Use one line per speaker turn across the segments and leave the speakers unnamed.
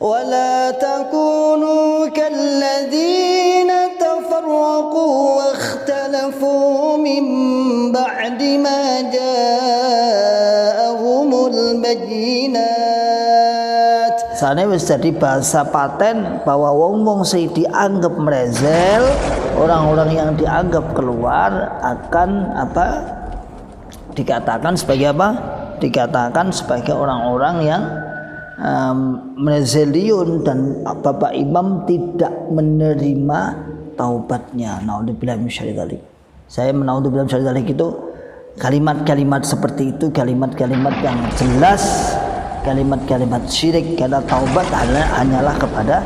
ولا تكونوا كالذين تفرقوا واختلفوا من بعد ما جاءهم البينات.
Sana wis jadi bahasa paten bahwa wong-wong sing dianggap mrezel, orang-orang yang dianggap keluar akan dikatakan sebagai Dikatakan sebagai orang-orang yang mrezeliun, dan Bapak Imam tidak menerima taubatnya. Naudzubillah min syarri dzalik. Saya menaudzubillah min syarri dzalik itu kalimat-kalimat seperti itu, kalimat-kalimat yang jelas, kalimat-kalimat syirik, karena taubat hanyalah kepada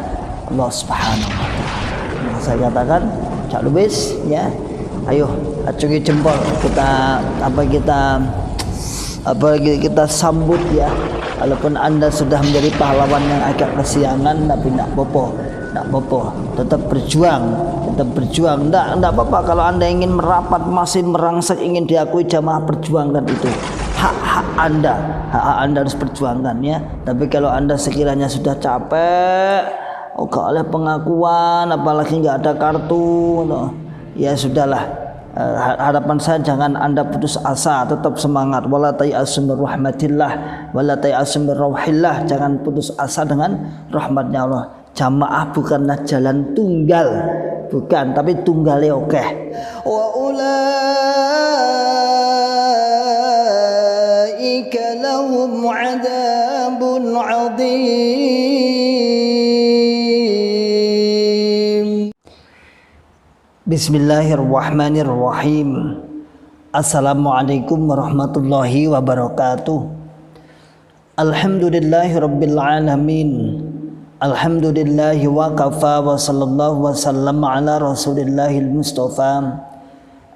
Allah Subhanahu wa taala. Saya katakan, Cak Lubis, ya, ayo acungi jempol, kita sambut ya. Walaupun Anda sudah menjadi pahlawan yang agak kesiangan, tapi tidak apa-apa, tetap berjuang. Tidak apa-apa kalau Anda ingin merapat, masih merangsek, ingin diakui jamaah, perjuangkan itu. Hak Anda harus perjuangkan ya. Tapi kalau Anda sekiranya sudah capek, gak oleh pengakuan, apalagi nggak ada kartu, ya sudahlah. Harapan saya jangan Anda putus asa, tetap semangat. Wala tayassum min rahmatillah, wala tayassum min rauhillah. Jangan putus asa dengan rahmatnya Allah. Jamaah bukanlah jalan tunggal, bukan, tapi tunggalnya oke.
Wa ulaika lahum adzabun adzim.
Bismillahirrahmanirrahim. Assalamualaikum warahmatullahi wabarakatuh. Alhamdulillahirabbil alamin. Alhamdulillahi wa kafa wa sallallahu wa sallam ala rasulillahil mustafa.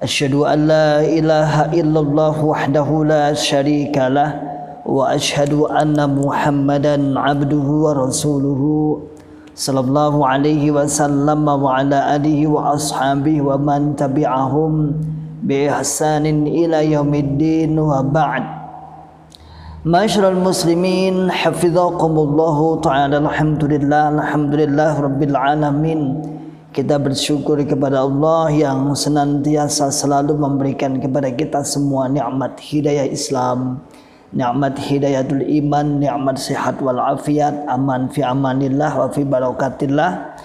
Asyhadu an la ilaha illallah wahdahu la syarika lah, wa asyhadu anna Muhammadan abduhu wa rasuluhu sallallahu alaihi wasallam wa ala alihi wa ashabihi wa man tabi'ahum bi ihsanin ila yaumiddin, wa ba'd. Ma'asyiral muslimin, hafizakumullahu ta'ala. Alhamdulillah rabbil alamin. Kita bersyukur kepada Allah yang senantiasa selalu memberikan kepada kita semua nikmat hidayah Islam, nikmat hidayatul iman, nikmat sehat wal afiat, aman fi amanillah wa fi barakatillah,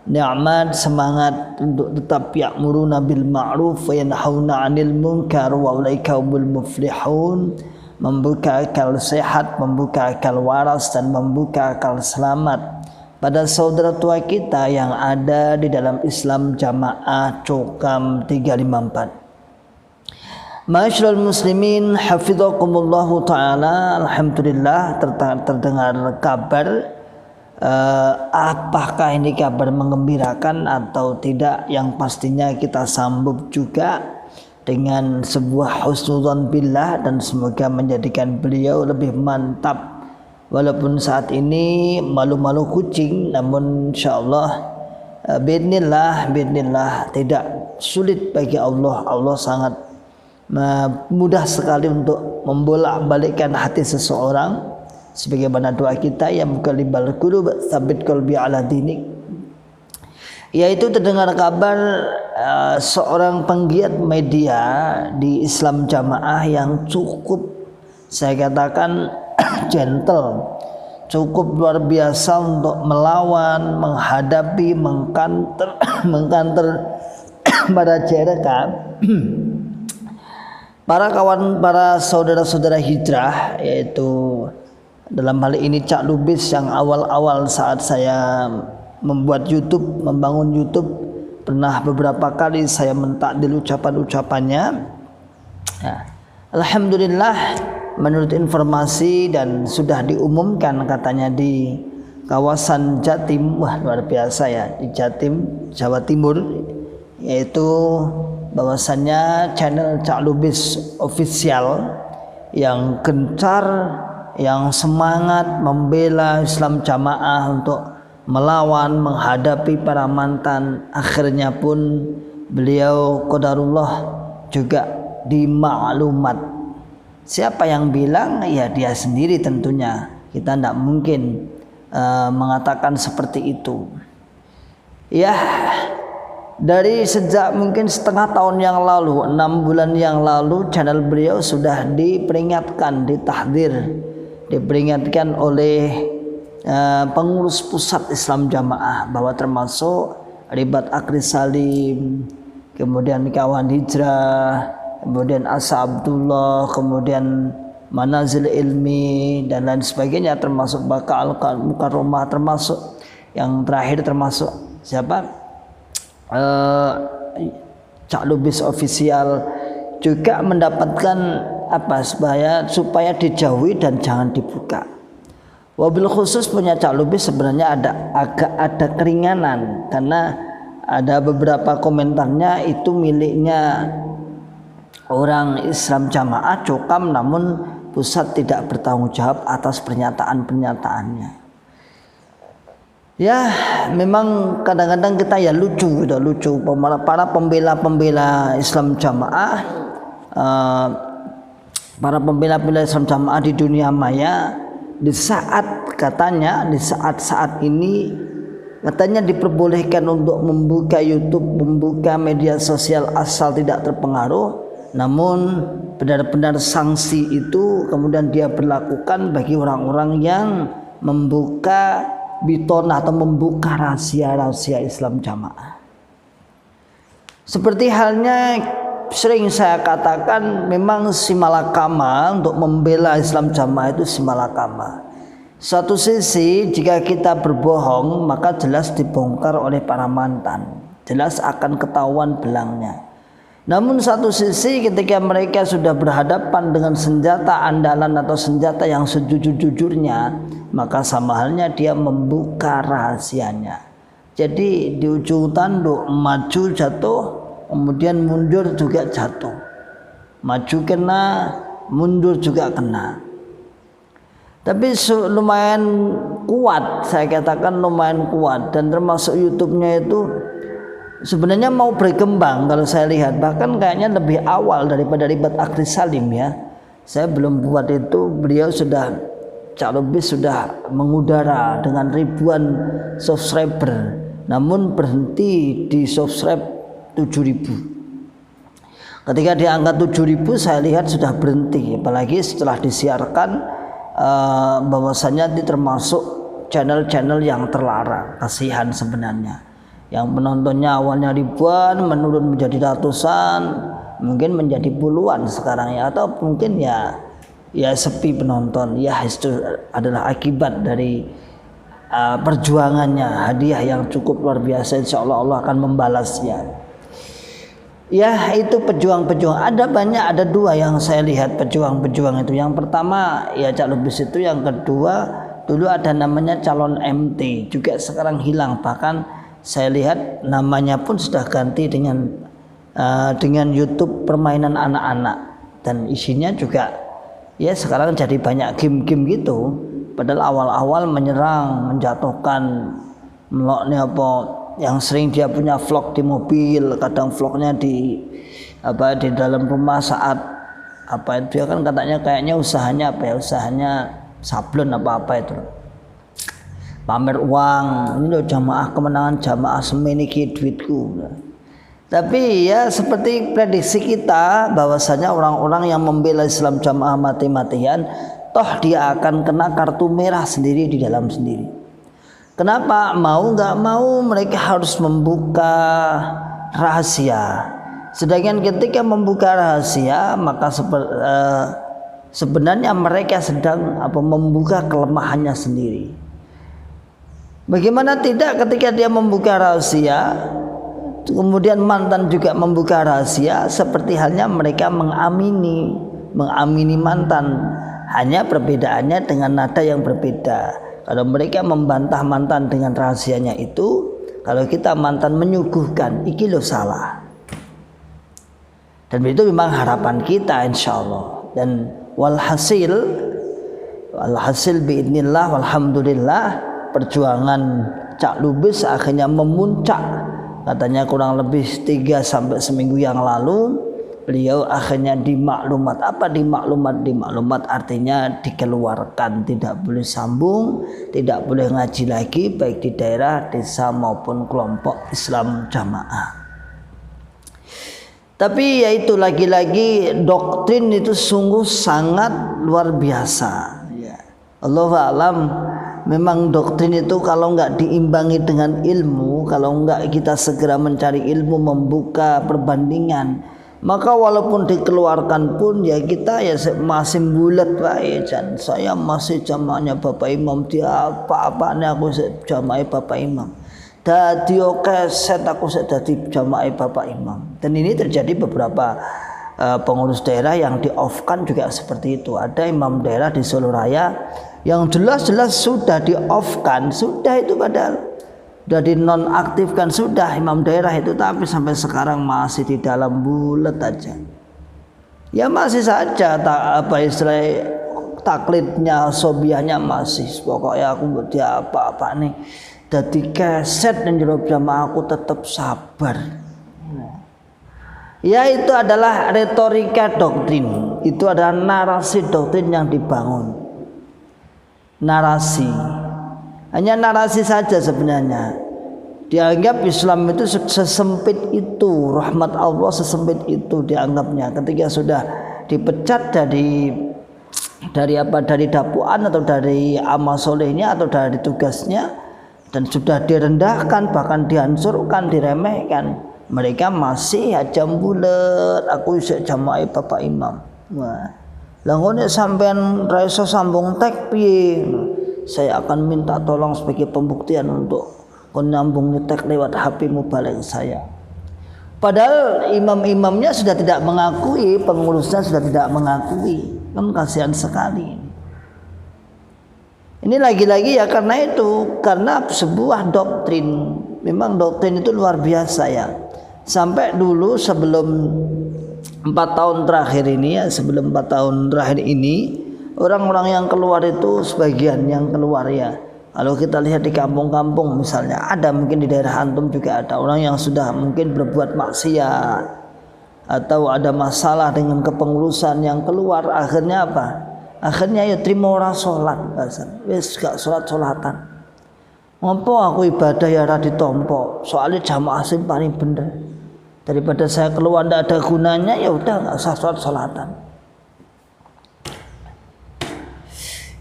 nikmat semangat untuk tetap ya'muruna bil ma'ruf wa yanhauna 'anil munkar wa ulaika humul muflihun, membuka akal sehat, membuka akal waras, dan membuka akal selamat pada saudara tua kita yang ada di dalam Islam Jamaah Cokam 354. Ma'asyiral muslimin, hafizakumullahu ta'ala. Alhamdulillah terdengar kabar. Apakah ini kabar mengembirakan atau tidak? Yang pastinya kita sambut juga dengan sebuah husnudzon billah, dan semoga menjadikan beliau lebih mantap. Walaupun saat ini malu-malu kucing, namun insyaallah biidznillah tidak sulit bagi Allah. Allah sangat mudah sekali untuk membolak-balikkan hati seseorang, sebagaimana doa kita, ya muqallibal qulub tsabbit qalbi ala dinik. Yaitu terdengar kabar seorang penggiat media di Islam Jamaah yang cukup, saya katakan, gentle, cukup luar biasa untuk melawan, menghadapi, mengkanter pada JRK para saudara-saudara hijrah, yaitu dalam hal ini Cak Lubis yang awal-awal saat saya membuat YouTube, membangun YouTube, pernah beberapa kali saya mentakdil ucapan-ucapannya. Nah, alhamdulillah, menurut informasi dan sudah diumumkan katanya di kawasan Jatim, wah luar biasa ya, di Jatim, Jawa Timur, yaitu bahwasannya channel Cak Lubis official yang gencar, yang semangat membela Islam Jamaah untuk melawan, menghadapi para mantan, akhirnya pun beliau qadarullah juga dimaklumat. Siapa yang bilang? Ya dia sendiri tentunya. Kita tidak mungkin mengatakan seperti itu. Ya, dari sejak mungkin setengah tahun yang lalu, 6 bulan yang lalu, channel beliau sudah diperingatkan, ditahdir, diperingatkan oleh pengurus pusat Islam Jamaah bahwa termasuk Ribat Akris Salim, kemudian Kawan Hijrah, kemudian Asa Abdullah, kemudian Manazil Ilmi dan lain sebagainya, termasuk Baka Al-Mukarramah, termasuk yang terakhir termasuk siapa? Cak Lubis official juga mendapatkan supaya dijauhi dan jangan dibuka. Wabil khusus punya Cak Lubis sebenarnya agak ada keringanan karena ada beberapa komentarnya itu miliknya orang Islam Jamaah Cokam, namun pusat tidak bertanggung jawab atas pernyataan-pernyataannya. Ya, memang kadang-kadang kita ya lucu para pembela-pembela Islam Jamaah, para pembela-pembela Islam Jamaah di dunia maya, di saat ini katanya diperbolehkan untuk membuka YouTube, membuka media sosial asal tidak terpengaruh, namun benar-benar sanksi itu kemudian dia berlakukan bagi orang-orang yang membuka bitonah atau membuka rahasia-rahasia Islam Jamaah. Seperti halnya sering saya katakan, memang si malakama untuk membela Islam Jamaah itu si malakama. Satu sisi jika kita berbohong maka jelas dibongkar oleh para mantan, jelas akan ketahuan belangnya. Namun satu sisi ketika mereka sudah berhadapan dengan senjata andalan atau senjata yang sejujur-jujurnya, maka sama halnya dia membuka rahasianya. Jadi di ujung tanduk maju jatuh, kemudian mundur juga jatuh, maju kena, mundur juga kena. Tapi lumayan kuat, saya katakan lumayan kuat, dan termasuk YouTube-nya itu sebenarnya mau berkembang kalau saya lihat, bahkan kayaknya lebih awal daripada Ribat Akris Salim ya. Saya belum buat itu, beliau sudah, Cak Lubis sudah mengudara dengan ribuan subscriber, namun berhenti di subscribe 7.000. Ketika di angka 7.000 saya lihat sudah berhenti, apalagi setelah disiarkan bahwasanya itu termasuk channel-channel yang terlarang. Kasihan sebenarnya, yang penontonnya awalnya ribuan menurun menjadi ratusan, mungkin menjadi puluhan sekarang ya, atau mungkin ya sepi penonton. Ya itu adalah akibat dari perjuangannya, hadiah yang cukup luar biasa. Insya Allah akan membalasnya. Ya itu pejuang-pejuang, ada banyak, ada dua yang saya lihat pejuang-pejuang itu. Yang pertama ya Cak Lubis itu, yang kedua dulu ada namanya calon MT juga sekarang hilang, bahkan saya lihat namanya pun sudah ganti dengan YouTube permainan anak-anak, dan isinya juga ya sekarang jadi banyak game-game gitu. Padahal awal-awal menyerang, menjatuhkan, meloknya apa, yang sering dia punya vlog di mobil, kadang vlognya di dalam rumah saat dia kan katanya kayaknya usahanya usahanya sablon apa itu, pamer uang, ini loh jamaah kemenangan jamaah semeniki duitku. Tapi ya seperti prediksi kita bahwasanya orang-orang yang membela Islam Jamaah mati-matian, toh dia akan kena kartu merah sendiri di dalam sendiri. Kenapa? Mau nggak mau mereka harus membuka rahasia. Sedangkan ketika membuka rahasia, maka sebenarnya mereka sedang membuka kelemahannya sendiri. Bagaimana tidak ketika dia membuka rahasia, kemudian mantan juga membuka rahasia, seperti halnya mereka mengamini mantan, hanya perbedaannya dengan nada yang berbeda. Kalau mereka membantah mantan dengan rahasianya itu, kalau kita mantan menyuguhkan, iki lo salah. Dan itu memang harapan kita insya Allah. Dan walhasil biidnillah walhamdulillah, perjuangan Cak Lubis akhirnya memuncak. Katanya kurang lebih 3 sampai seminggu yang lalu beliau akhirnya dimaklumat. Apa dimaklumat? Dimaklumat artinya dikeluarkan, tidak boleh sambung, tidak boleh ngaji lagi baik di daerah, desa maupun kelompok Islam Jamaah. Tapi yaitu lagi-lagi doktrin itu sungguh sangat luar biasa ya. Allahu a'lam, memang doktrin itu kalau enggak diimbangi dengan ilmu, kalau enggak kita segera mencari ilmu, membuka perbandingan, maka walaupun dikeluarkan pun ya kita ya masih bulat baik. Dan saya masih jamaahnya Bapak Imam, dia apa-apanya aku jamaah Bapak Imam. Dadi keset aku dadi jamaah Bapak Imam. Dan ini terjadi beberapa pengurus daerah yang di-off-kan juga seperti itu. Ada imam daerah di Solo Raya yang jelas-jelas sudah di-off-kan, sudah itu padahal sudah dinonaktifkan, sudah imam daerah itu, tapi sampai sekarang masih di dalam bulat aja. Ya masih saja taklidnya, sobiahnya masih, pokoknya aku dia apa-apa nih. Dadi keset dan jero jamaah aku tetap sabar. Ya itu adalah retorika doktrin. Itu adalah narasi doktrin yang dibangun. Narasi. Hanya narasi saja sebenarnya. Dianggap Islam itu sesempit itu, rahmat Allah sesempit itu dianggapnya. Ketika sudah dipecat dari dakwaan atau dari amal solehnya atau dari tugasnya, dan sudah direndahkan, bahkan dihancurkan, diremehkan, mereka masih aja bulet aku isek jamaah Bapak Imam. Wah, lah ngene sampean ra iso sambung tek piye? Saya akan minta tolong sebagai pembuktian untuk nyambung tek lewat HP mobile saya. Padahal imam-imamnya sudah tidak mengakui, pengurusnya sudah tidak mengakui. Kan kasihan sekali. Ini lagi-lagi ya karena sebuah doktrin. Memang doktrin itu luar biasa ya. Sampai dulu sebelum 4 tahun terakhir ini ya, orang-orang yang keluar itu sebagian yang keluar ya. Kalau kita lihat di kampung-kampung misalnya, ada mungkin di daerah antum juga ada orang yang sudah mungkin berbuat maksiat atau ada masalah dengan kepengurusan yang keluar, akhirnya apa? Akhirnya ya terima orang sholat, wis gak sholat-sholatan. Ngopo aku ibadah ya ora ditompo, soalnya jamaah sing paling bener. Daripada saya keluar ndak ada gunanya, ya udah nggak usah sholat-sholatan.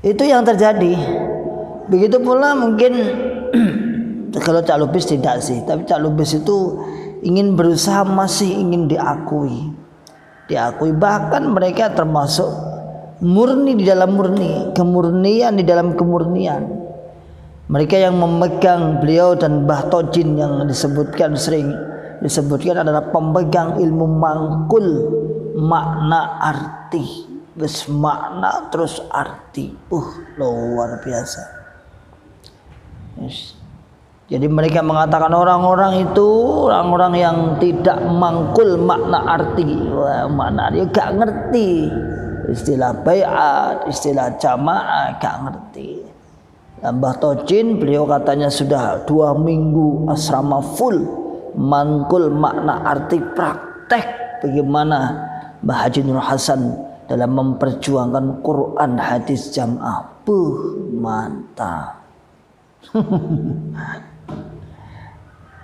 Itu yang terjadi. Begitu pula mungkin kalau Cak Lubis tidak sih, tapi Cak Lubis itu masih ingin diakui, bahkan mereka termasuk murni di dalam murni, kemurnian di dalam kemurnian. Mereka yang memegang beliau dan Mbah Tojin yang sering disebutkan adalah pemegang ilmu mangkul makna arti. Wis makna terus arti. Luar biasa. Yes. Jadi mereka mengatakan orang-orang yang tidak mangkul makna arti. Wah, makna dia gak ngerti. Istilah bai'at, istilah jamaah gak ngerti. Mbah Tojin beliau katanya sudah 2 minggu asrama full mangkul makna arti, praktek bagaimana Mbah Haji Nur Hasan dalam memperjuangkan Quran hadis jamaah. Mantap.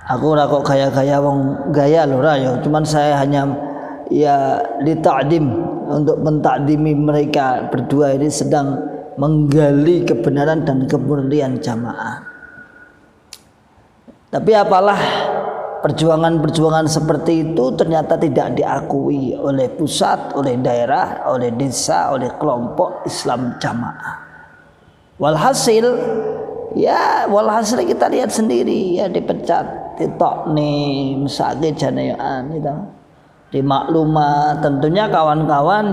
Aku ora kok gaya-gaya wong gaya lho ra ya, cuman saya hanya ya li ta'dim, untuk mentakdimi mereka berdua ini sedang menggali kebenaran dan kemurnian jamaah. Tapi apalah, perjuangan-perjuangan seperti itu ternyata tidak diakui oleh pusat, oleh daerah, oleh desa, oleh kelompok Islam jamaah. Walhasil kita lihat sendiri ya, dipecat, ditok nih misalnya janayaan itu. Di maklumat tentunya kawan-kawan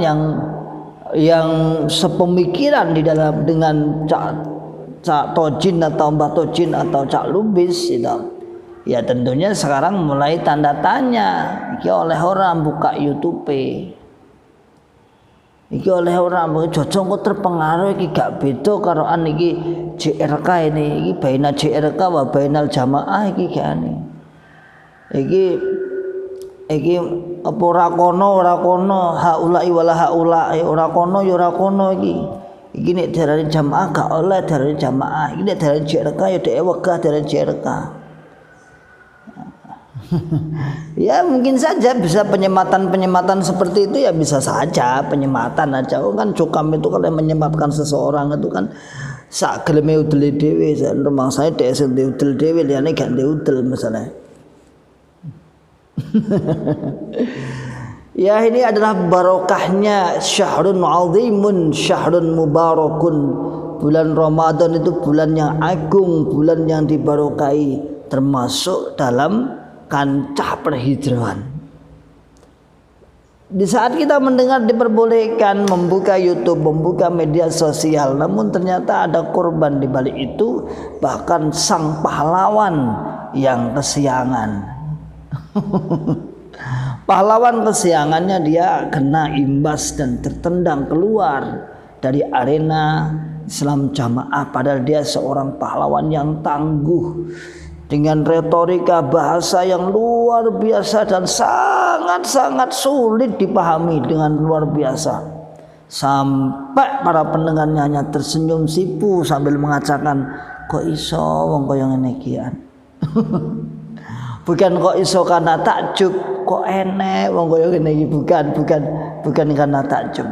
yang sepemikiran di dalam dengan Cak Tojin atau Mbah Tojin atau Cak Lubis itu, ya tentunya sekarang mulai tanda tanya. Iki oleh orang buka YouTube, iki oleh orang jojong kok terpengaruh, iki gak beda karo iki JRK ini, iki baina JRK wa bainal jamaah iki gane. Iki iki apa ora kono haulai wala haulai ora kono ya ora kono iki nek darane jamaah gak oleh darane jamaah iki nek darane JRK ya dhek wegah darane JRK. Ya mungkin saja bisa penyematan seperti itu, ya bisa saja penyematan aja. Kan cukam itu kalau menyematkan seseorang itu kan sak geleme udele dhewe, rumah saya dhek udel dhewe liyane gak udel misalnya. Ya ini adalah barokahnya syahrun azimun, syahrun mubarakun. Bulan Ramadan itu bulan yang agung, bulan yang dibarokahi, termasuk dalam kancah perhijraan. Di saat kita mendengar diperbolehkan membuka YouTube, membuka media sosial, namun ternyata ada korban di balik itu, bahkan sang pahlawan yang kesiangan. Pahlawan kesiangannya dia kena imbas dan tertendang keluar dari arena Islam Jamaah, padahal dia seorang pahlawan yang tangguh dengan retorika bahasa yang luar biasa dan sangat-sangat sulit dipahami dengan luar biasa, sampai para pendengarnya hanya tersenyum sipu sambil mengatakan, kok iso wong kaya ngene iki. Bukan kok iso karena takjub, kok enek wong kaya ngene iki, bukan karena takjub.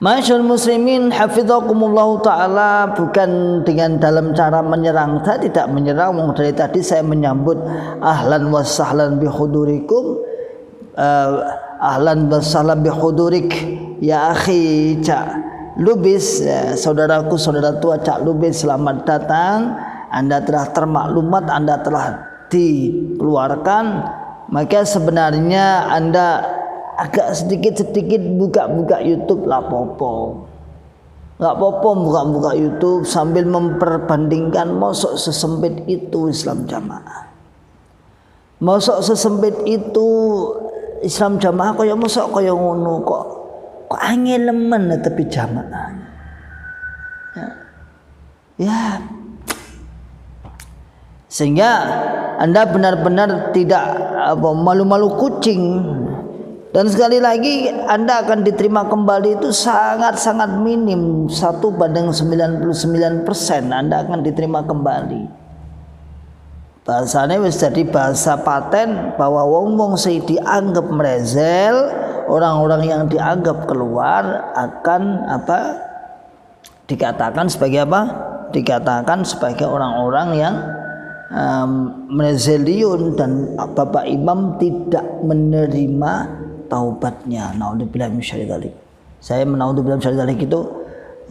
Masyaallah muslimin hafizakumullah taala, bukan dengan dalam cara menyerang. Saya tidak menyerang, dari tadi saya menyambut ahlan wa sahlan bi hudurikum, ahlan wa sahlan bi hudurik ya akhi Cak Lubis, saudaraku saudara tua Cak Lubis, selamat datang. Anda telah termaklumat, Anda telah dikeluarkan, maka sebenarnya Anda agak sedikit buka YouTube lah popo. Enggak popo buka YouTube sambil memperbandingkan, mosok sesempit itu Islam Jamaah. Mosok sesempit itu Islam Jamaah kaya mosok kaya ngono kok angelemen tapi jamaah. Ya. Sehingga Anda benar-benar tidak malu-malu kucing. Dan sekali lagi Anda akan diterima kembali itu sangat-sangat minim, 1/99% Anda akan diterima kembali. Bahasanya wis jadi bahasa paten bahwa wong-wong sing dianggap merezel, orang-orang yang dianggap keluar akan dikatakan sebagai dikatakan sebagai orang-orang yang merezeliun, dan Bapak Imam tidak menerima taubatnya. Naudzubillah min syarri dzalik. Saya menaudzubillah min syarri dzalik itu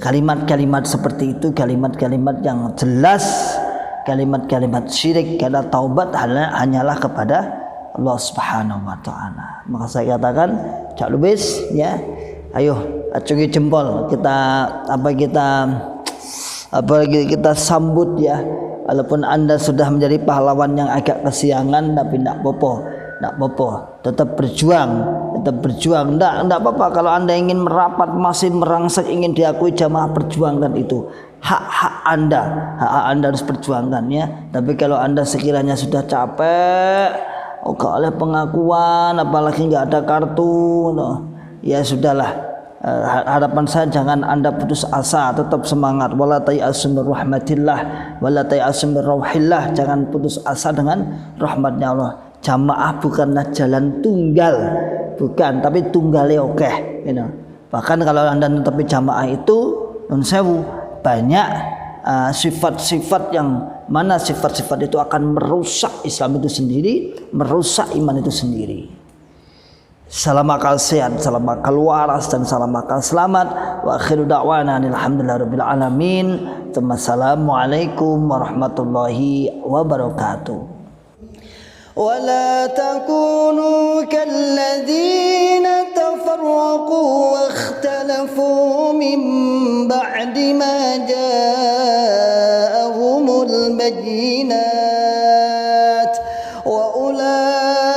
kalimat-kalimat seperti itu, kalimat-kalimat yang jelas, kalimat-kalimat syirik, karena taubat hanyalah kepada Allah Subhanahu wa taala. Maka saya katakan, Cak Lubis ya, ayo acungi jempol, kita sambut ya. Walaupun Anda sudah menjadi pahlawan yang agak kesiangan, tapi tidak apa-apa, tetap berjuang. Tidak apa-apa kalau Anda ingin merapat, masih merangsek, ingin diakui jamaah, perjuangkan itu. Hak Anda harus perjuangkan ya. Tapi kalau Anda sekiranya sudah capek, gak oleh pengakuan, apalagi nggak ada kartu, ya sudahlah. Harapan saya jangan Anda putus asa, tetap semangat. Wala tayassum min rahmatillah wala tayassum min rauhillah, jangan putus asa dengan rahmatnya Allah. Jamaah bukanlah jalan tunggal, bukan, tapi tunggale okeh, Bahkan kalau Anda tetapi jamaah itu nun sewu, banyak sifat-sifat yang mana sifat-sifat itu akan merusak Islam itu sendiri, merusak iman itu sendiri. Salam akal sehat, salam akal waras, dan salam akal selamat. Wa akhiru da'wana alhamdulillahirabbil alamin. Wassalamualaikum warahmatullahi wabarakatuh.
ولا تكونوا كالذين تفرقوا واختلفوا من بعد ما جاءهم البينات وأولئك